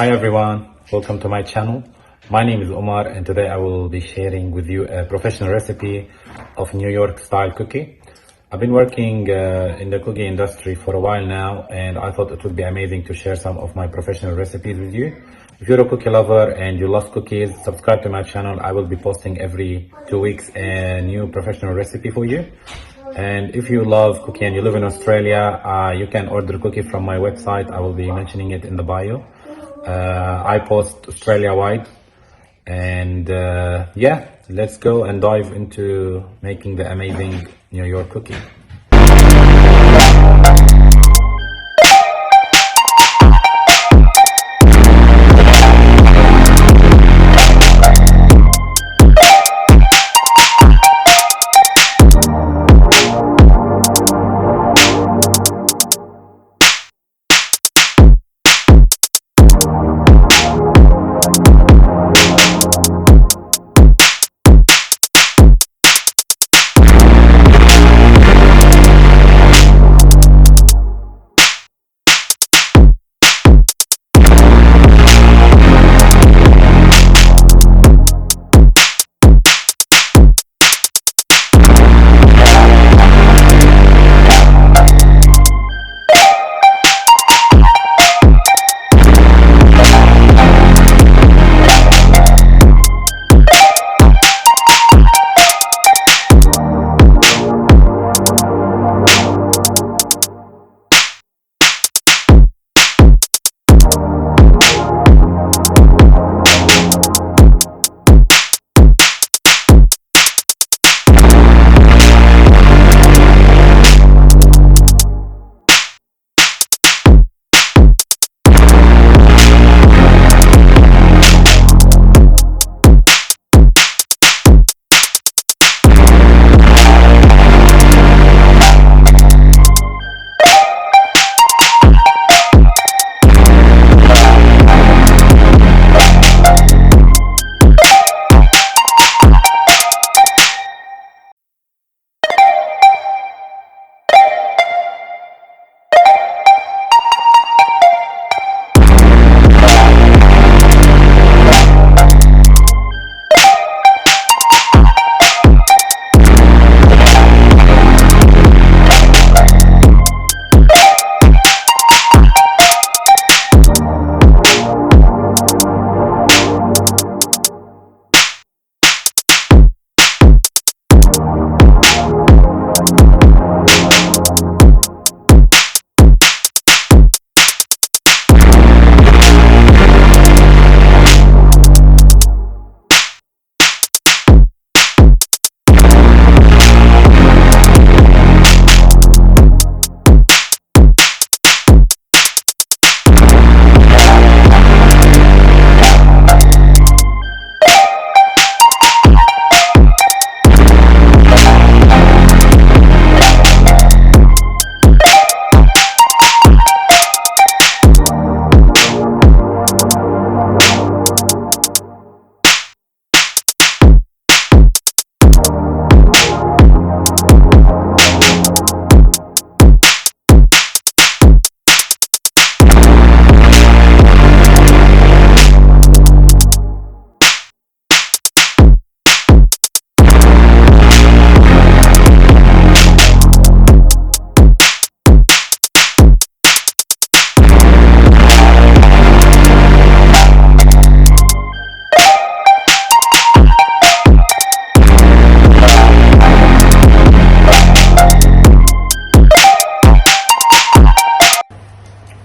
Hi everyone, welcome to my channel. My name is Omar and today I will be sharing with you a professional recipe of New York style cookie. I've been working in the cookie industry for a while now and I thought it would be amazing to share some of my professional recipes with you. If you're a cookie lover and you love cookies, subscribe to my channel. I will be posting every 2 weeks a new professional recipe for you. And if you love cookie and you live in Australia, you can order cookie from my website. I will be mentioning it in the bio. I post Australia-wide, and yeah, let's go and dive into making the amazing New York cookie.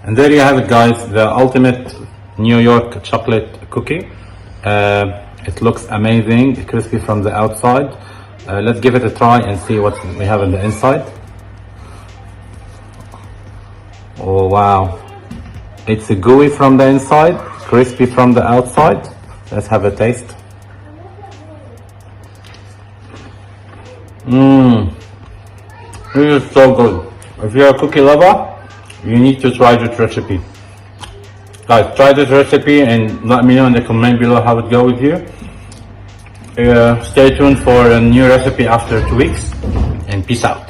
And there you have it, guys, the ultimate New York chocolate cookie. It looks amazing, crispy from the outside. Let's give it a try and see what we have in the inside. Oh wow, it's a gooey from the inside, crispy from the outside. Let's have a taste. This is so good. If you're a cookie lover, you need to try this recipe. Guys, try this recipe and let me know in the comment below how it goes with you. Stay tuned for a new recipe after 2 weeks and peace out.